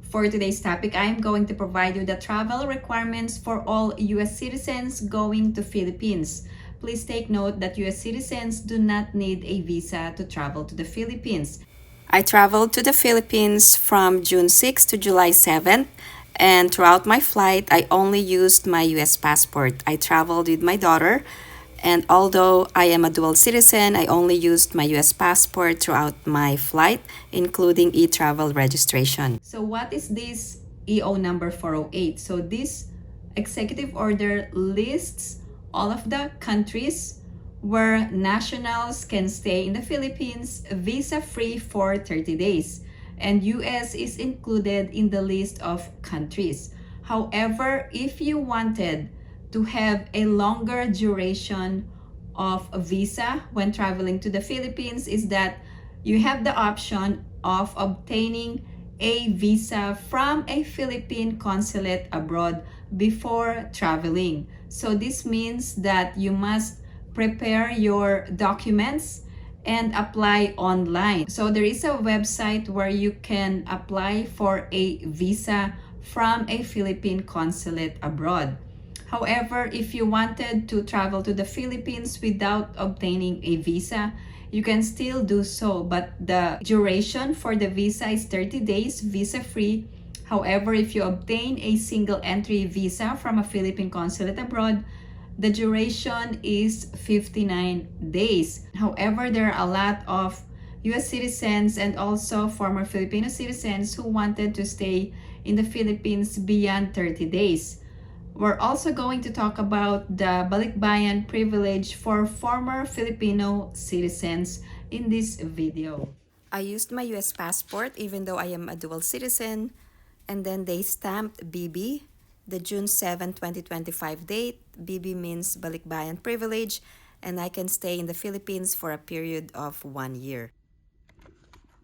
For today's topic, I am going to provide you the travel requirements for all U.S. citizens going to Philippines. Please take note that U.S. citizens do not need a visa to travel to the Philippines. I traveled to the Philippines from June 6 to July 7th, and throughout my flight, I only used my U.S. passport. I traveled with my daughter, and although I am a dual citizen, I only used my US passport throughout my flight, including e-travel registration. So what is this EO number 408? So this executive order lists all of the countries where nationals can stay in the Philippines visa-free for 30 days. And US is included in the list of countries. However, if you wanted to have a longer duration of a visa when traveling to the Philippines, is that you have the option of obtaining a visa from a Philippine consulate abroad before traveling. So this means that you must prepare your documents and apply online. So there is a website where you can apply for a visa from a Philippine consulate abroad. However, if you wanted to travel to the Philippines without obtaining a visa, you can still do so, but the duration for the visa is 30 days, visa-free. However, if you obtain a single entry visa from a Philippine consulate abroad, the duration is 59 days. However, there are a lot of US citizens and also former Filipino citizens who wanted to stay in the Philippines beyond 30 days. We're also going to talk about the balikbayan privilege for former Filipino citizens in this video. I used my US passport even though I am a dual citizen, and then they stamped BB, the June 7, 2025 date. BB means balikbayan privilege, and I can stay in the Philippines for a period of 1 year.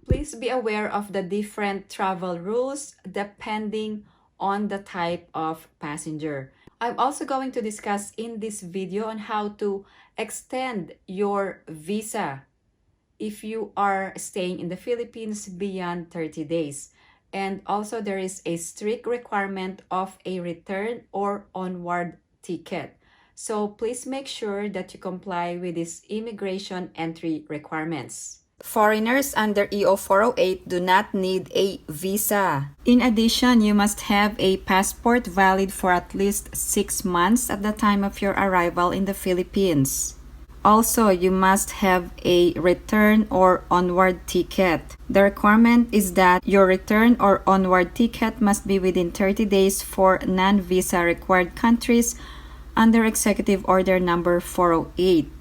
Please be aware of the different travel rules depending on the type of passenger. I'm also going to discuss in this video on how to extend your visa if you are staying in the Philippines beyond 30 days. And also there is a strict requirement of a return or onward ticket. So please make sure that you comply with these immigration entry requirements. Foreigners under EO 408 do not need a visa. In addition, you must have a passport valid for at least 6 months at the time of your arrival in the Philippines. Also, you must have a return or onward ticket. The requirement is that your return or onward ticket must be within 30 days for non-visa required countries under Executive Order number 408.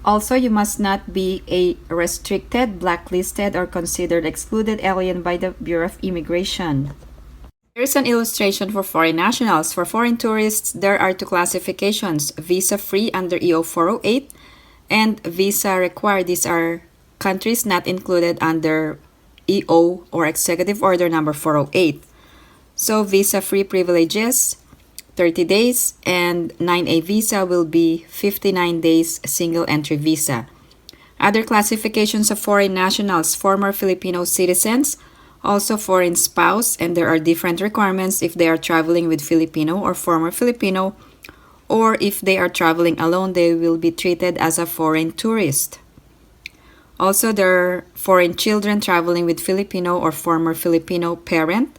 Also, you must not be a restricted, blacklisted, or considered excluded alien by the Bureau of Immigration. Here is an illustration for foreign nationals. For foreign tourists, there are two classifications: visa-free under EO 408 and visa required. These are countries not included under EO or Executive Order number 408. So visa-free privileges, 30 days, and 9A visa will be 59 days single entry visa. Other classifications of foreign nationals: former Filipino citizens, also foreign spouse, and there are different requirements if they are traveling with Filipino or former Filipino, or if they are traveling alone, they will be treated as a foreign tourist. Also, there are foreign children traveling with Filipino or former Filipino parent.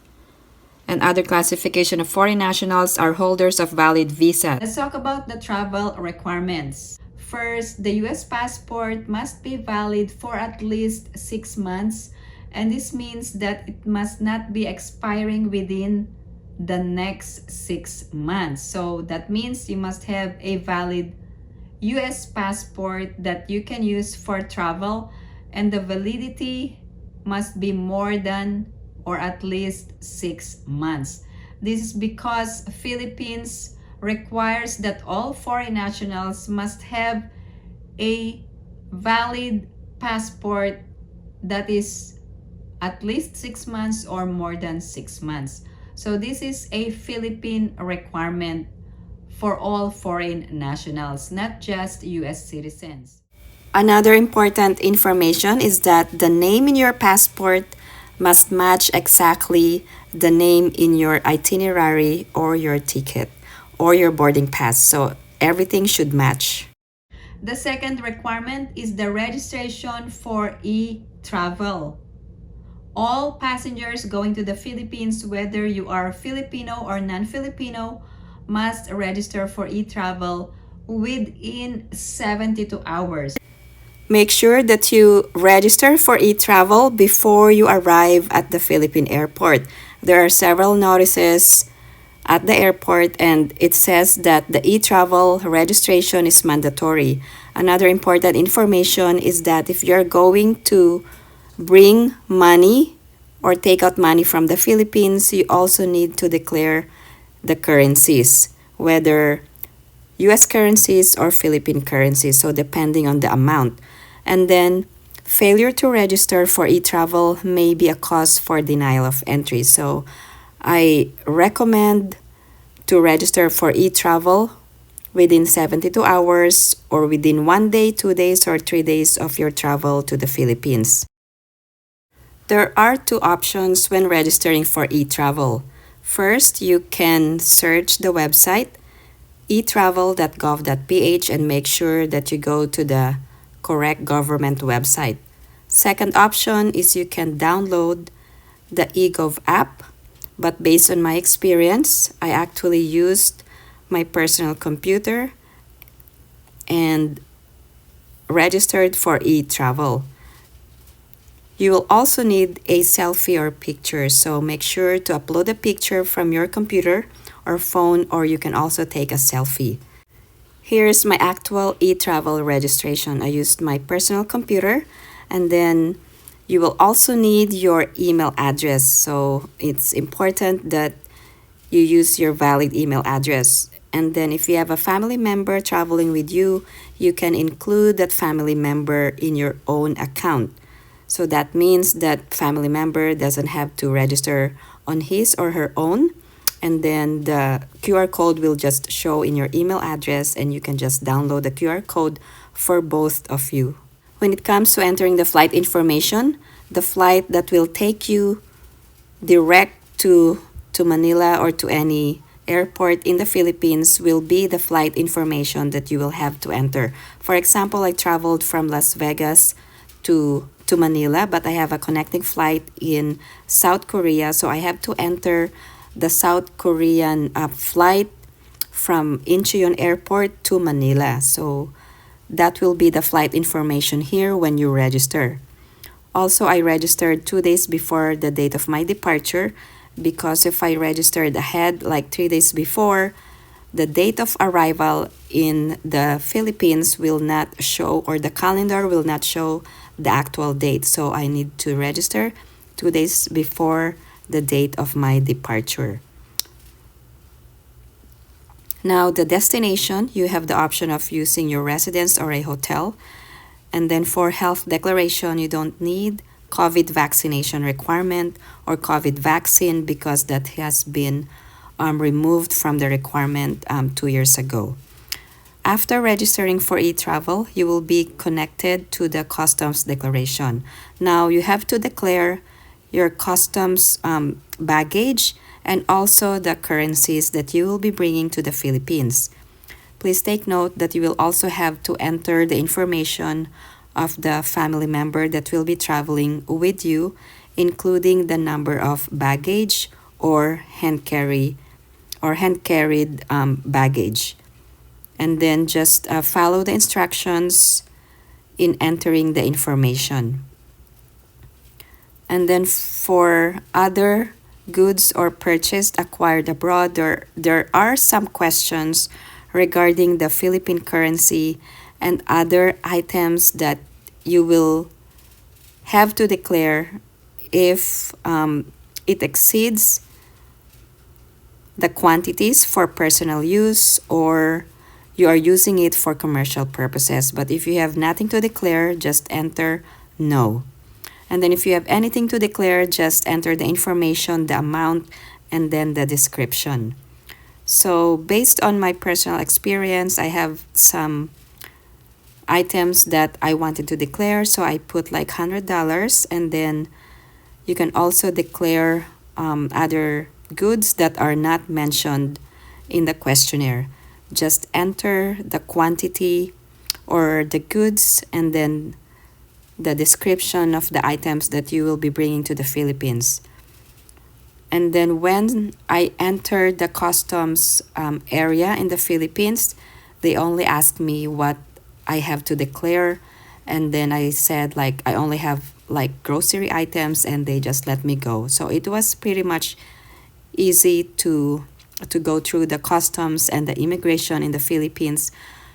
And other classification of foreign nationals are holders of valid visa. Let's talk about the travel requirements. First, the US passport must be valid for at least 6 months, and this means that it must not be expiring within the next 6 months. So that means you must have a valid US passport that you can use for travel, and the validity must be more than or at least 6 months. This is because Philippines requires that all foreign nationals must have a valid passport that is at least 6 months or more than 6 months. So this is a Philippine requirement for all foreign nationals, not just US citizens. Another important information is that the name in your passport must match exactly the name in your itinerary or your ticket or your boarding pass. So everything should match. The second requirement is the registration for e-travel. All passengers going to the Philippines, whether you are Filipino or non-Filipino, must register for e-travel within 72 hours. Make sure that you register for e-travel before you arrive at the Philippine airport. There are several notices at the airport and it says that the e-travel registration is mandatory. Another important information is that if you're going to bring money or take out money from the Philippines, you also need to declare the currencies, whether US currencies or Philippine currencies, so depending on the amount. And then failure to register for e-travel may be a cause for denial of entry. So I recommend to register for e-travel within 72 hours or within 1 day, 2 days, or 3 days of your travel to the Philippines. There are two options when registering for e-travel. First, you can search the website etravel.gov.ph and make sure that you go to the correct government website. Second option is you can download the eGov app, but based on my experience, I actually used my personal computer and registered for e-travel. You will also need a selfie or picture, so make sure to upload a picture from your computer or phone, or you can also take a selfie. Here's my actual e-travel registration. I used my personal computer, and then you will also need your email address. So it's important that you use your valid email address. And then if you have a family member traveling with you, you can include that family member in your own account. So that means that family member doesn't have to register on his or her own. And then the QR code will just show in your email address and you can just download the QR code for both of you. When it comes to entering the flight information, the flight that will take you direct to Manila or to any airport in the Philippines will be the flight information that you will have to enter. For example, I traveled from Las Vegas to Manila, but I have a connecting flight in South Korea, so I have to enter the South Korean flight from Incheon Airport to Manila. So that will be the flight information here when you register. Also, I registered 2 days before the date of my departure because if I registered ahead, like 3 days before, the date of arrival in the Philippines will not show, or the calendar will not show the actual date. So I need to register 2 days before the date of my departure. Now, the destination, you have the option of using your residence or a hotel. And then for health declaration, you don't need COVID vaccination requirement or COVID vaccine because that has been removed from the requirement 2 years ago. After registering for e-travel, you will be connected to the customs declaration. Now, you have to declare your customs baggage and also the currencies that you will be bringing to the Philippines. Please take note that you will also have to enter the information of the family member that will be traveling with you, including the number of baggage or hand-carried baggage. And then just follow the instructions in entering the information. And then for other goods or purchased acquired abroad, there are some questions regarding the Philippine currency and other items that you will have to declare if it exceeds the quantities for personal use or you are using it for commercial purposes. But if you have nothing to declare, just enter no. And then if you have anything to declare, just enter the information, the amount, and then the description. So based on my personal experience, I have some items that I wanted to declare. So I put like $100 and then You can also declare other goods that are not mentioned in the questionnaire. Just enter the quantity or the goods and then the description of the items that you will be bringing to the Philippines. And then when I entered the customs area in the Philippines, they only asked me what I have to declare. And then I said, like, I only have like grocery items, and they just let me go. So it was pretty much easy to go through the customs and the immigration in the Philippines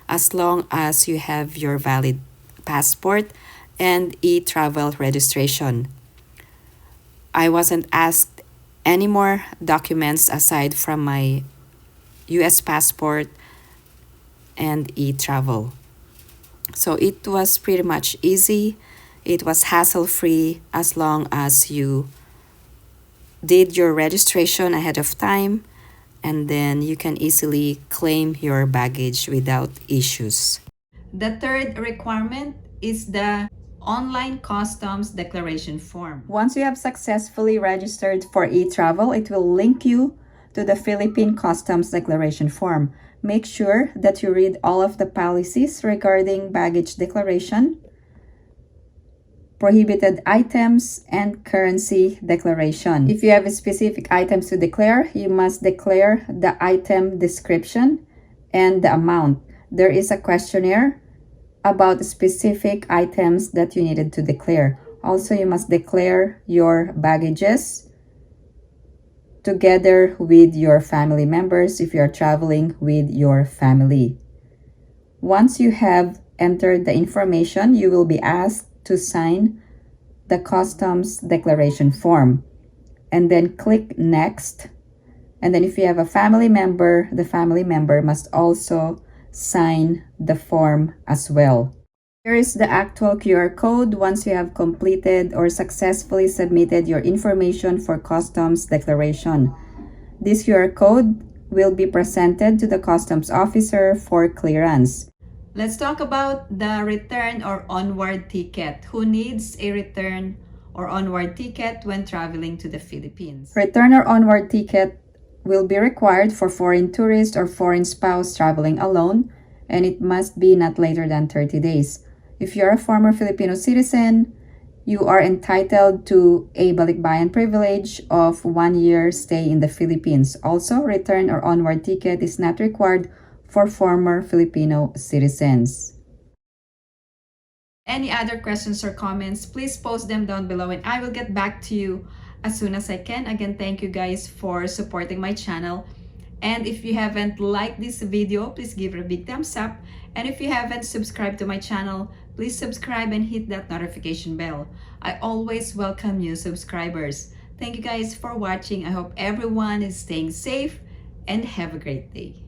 as long as you have your valid passport and e-travel registration. I wasn't asked any more documents aside from my US passport and e-travel. So it was pretty much easy. It was hassle-free as long as you did your registration ahead of time, and then you can easily claim your baggage without issues. The third requirement is the online customs declaration form. Once you have successfully registered for e-travel, it will link you to the Philippine Customs Declaration form. Make sure that you read all of the policies regarding baggage declaration, prohibited items, and currency declaration. If you have specific items to declare, you must declare the item description and the amount. There is a questionnaire about specific items that you needed to declare. Also, you must declare your baggages together with your family members if you are traveling with your family. Once you have entered the information, you will be asked to sign the customs declaration form and then click next. And then if you have a family member, the family member must also sign the form as well. Here is the actual QR code once you have completed or successfully submitted your information for customs declaration. This QR code will be presented to the customs officer for clearance. Let's talk about the return or onward ticket. Who needs a return or onward ticket when traveling to the Philippines? Return or onward ticket will be required for foreign tourist or foreign spouse traveling alone, and it must be not later than 30 days. If you're a former Filipino citizen, you are entitled to a balikbayan privilege of 1 year stay in the Philippines. Also, return or onward ticket is not required for former Filipino citizens. Any other questions or comments, please post them down below and I will get back to you as soon as I can. Again, thank you guys for supporting my channel. And if you haven't liked this video, please give it a big thumbs up. And if you haven't subscribed to my channel, please subscribe and hit that notification bell. I always welcome new subscribers. Thank you guys for watching. I hope everyone is staying safe and have a great day.